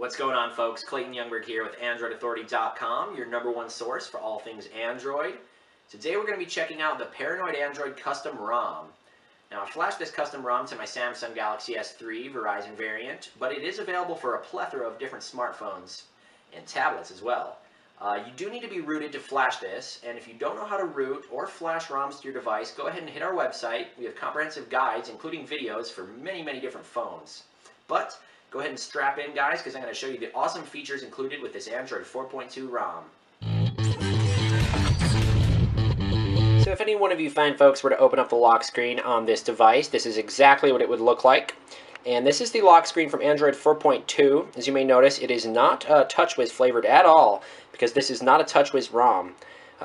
What's going on, folks? Clayton Youngberg here with AndroidAuthority.com, your #1 source for all things Android. Today we're going to be checking out the Paranoid Android Custom ROM. Now, I flashed this custom ROM to my Samsung Galaxy S3 Verizon variant, but it is available for a plethora of different smartphones and tablets as well. You do need to be rooted to flash this, and if you don't know how to root or flash ROMs to your device, go ahead and hit our website. We have comprehensive guides, including videos for many different phones. But go ahead and strap in, guys, because I'm going to show you the awesome features included with this Android 4.2 ROM. So if any one of you fine folks were to open up the lock screen on this device, this is exactly what it would look like. And this is the lock screen from Android 4.2. As you may notice, it is not TouchWiz flavored at all, because this is not a TouchWiz ROM.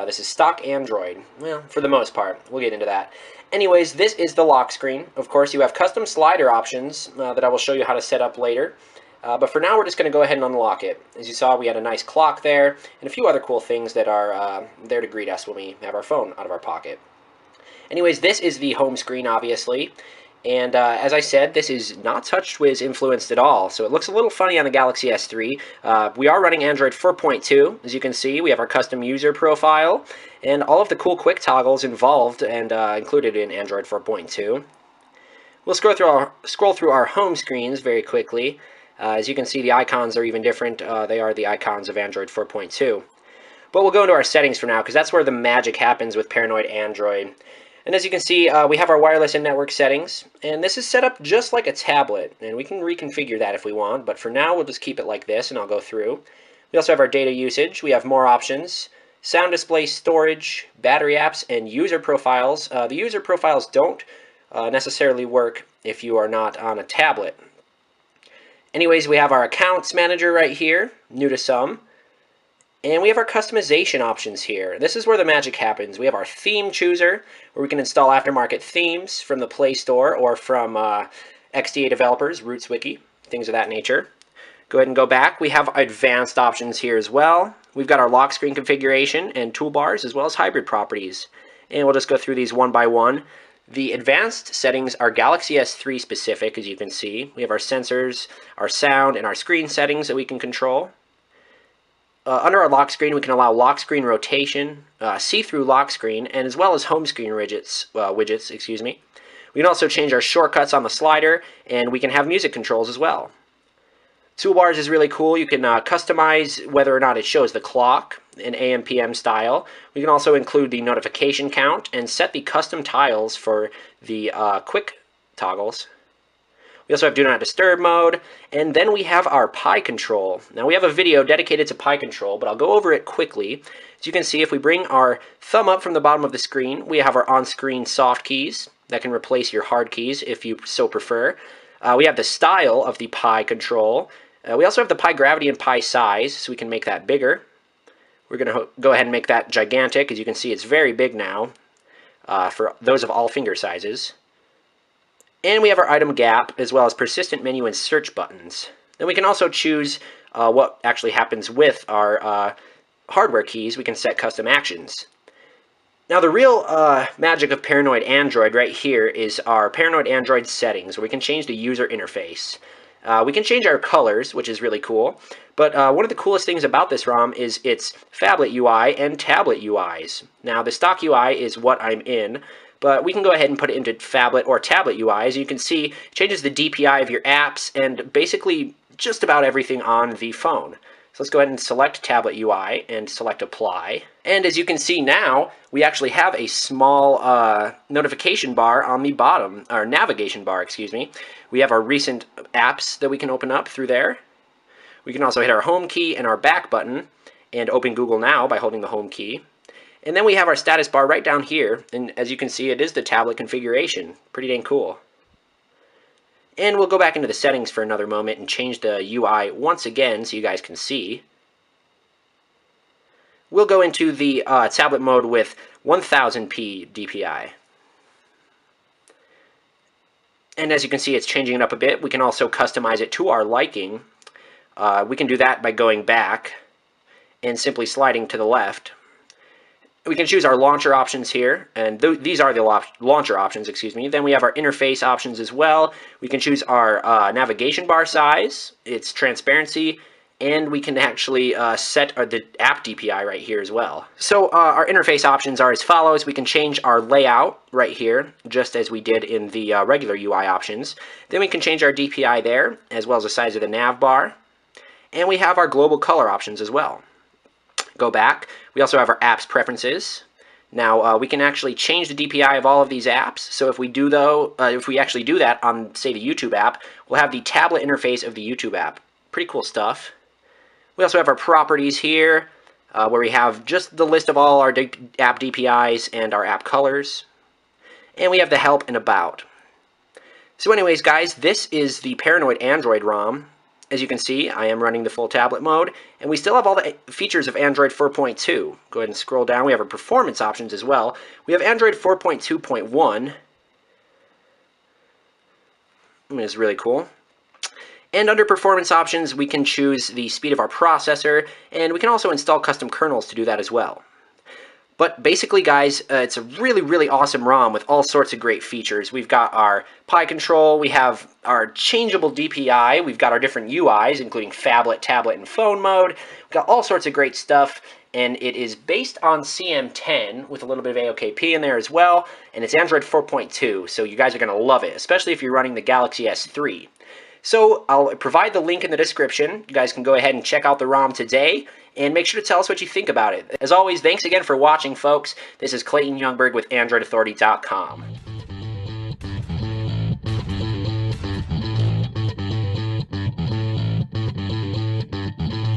This is stock Android, well, for the most part. We'll get into that. Anyways, this is the lock screen. Of course, you have custom slider options that I will show you how to set up later. But for now, we're just going to go ahead and unlock it. As you saw, we had a nice clock there, and a few other cool things that are there to greet us when we have our phone out of our pocket. Anyways, this is the home screen, obviously. And as I said, this is not TouchWiz influenced at all, so it looks a little funny on the Galaxy S3. We are running Android 4.2. As you can see, we have our custom user profile and all of the cool quick toggles involved and included in Android 4.2. We'll scroll through our home screens very quickly. As you can see, the icons are even different. They are the icons of Android 4.2. But we'll go into our settings for now, because that's where the magic happens with Paranoid Android. And as you can see, we have our wireless and network settings, and this is set up just like a tablet, and we can reconfigure that if we want, but for now we'll just keep it like this, and I'll go through. We also have our data usage. We have more options, sound display, storage, battery apps, and user profiles. The user profiles don't necessarily work if you are not on a tablet. Anyways, we have our accounts manager right here, new to some. And we have our customization options here. This is where the magic happens. We have our theme chooser, where we can install aftermarket themes from the Play Store or from XDA developers, RootsWiki, things of that nature. Go ahead and go back. We have advanced options here as well. We've got our lock screen configuration and toolbars, as well as hybrid properties. And we'll just go through these one by one. The advanced settings are Galaxy S3 specific, as you can see. We have our sensors, our sound, and our screen settings that we can control. Under our lock screen, we can allow lock screen rotation, see-through lock screen, and as well as home screen widgets. We can also change our shortcuts on the slider, and we can have music controls as well. Toolbars is really cool. You can customize whether or not it shows the clock in AM/PM style. We can also include the notification count and set the custom tiles for the quick toggles. We also have Do Not Disturb mode, and then we have our Pi control. Now we have a video dedicated to Pi control, but I'll go over it quickly. As you can see, if we bring our thumb up from the bottom of the screen, we have our on-screen soft keys that can replace your hard keys if you so prefer. We have the style of the Pi control. We also have the Pi gravity and Pi size, so we can make that bigger. We're going to go ahead and make that gigantic. As you can see, it's very big now for those of all finger sizes. And we have our item gap, as well as persistent menu and search buttons. Then we can also choose what actually happens with our hardware keys. We can set custom actions. Now the real magic of Paranoid Android right here is our Paranoid Android settings, where we can change the user interface. We can change our colors, which is really cool. But one of the coolest things about this ROM is its phablet UI and tablet UIs. Now the stock UI is what I'm in, but we can go ahead and put it into phablet or tablet UI. As you can see, it changes the DPI of your apps and basically just about everything on the phone. So let's go ahead and select tablet UI and select apply. And as you can see now, we actually have a small notification bar on the bottom, or navigation bar, excuse me. We have our recent apps that we can open up through there. We can also hit our home key and our back button and open Google Now by holding the home key. And then we have our status bar right down here, and as you can see, it is the tablet configuration. Pretty dang cool. And we'll go back into the settings for another moment and change the UI once again so you guys can see. We'll go into the tablet mode with 1000p DPI. And as you can see, it's changing it up a bit. We can also customize it to our liking. We can do that by going back and simply sliding to the left. We can choose our launcher options here, and these are the launcher options, excuse me. Then we have our interface options as well. We can choose our navigation bar size, its transparency, and we can actually set the app DPI right here as well. So our interface options are as follows. We can change our layout right here, just as we did in the regular UI options. Then we can change our DPI there, as well as the size of the nav bar. And we have our global color options as well. Go back. We also have our apps preferences. Now we can actually change the DPI of all of these apps. So if we do if we actually do that on, say, the YouTube app, we'll have the tablet interface of the YouTube app. Pretty cool stuff. We also have our properties here, where we have just the list of all our app DPIs and our app colors. And we have the help and about. So anyways, guys, this is the Paranoid Android ROM. As you can see, I am running the full tablet mode, and we still have all the features of Android 4.2. Go ahead and scroll down. We have our performance options as well. We have Android 4.2.1. It's really cool. And under performance options, we can choose the speed of our processor, and we can also install custom kernels to do that as well. But basically, guys, it's a really, really awesome ROM with all sorts of great features. We've got our Pi control, we have our changeable DPI, we've got our different UIs, including phablet, tablet, and phone mode. We've got all sorts of great stuff, and it is based on CM10 with a little bit of AOKP in there as well, and it's Android 4.2, so you guys are going to love it, especially if you're running the Galaxy S3. So I'll provide the link in the description. You guys can go ahead and check out the ROM today, and make sure to tell us what you think about it. As always, thanks again for watching, folks. This is Clayton Youngberg with AndroidAuthority.com.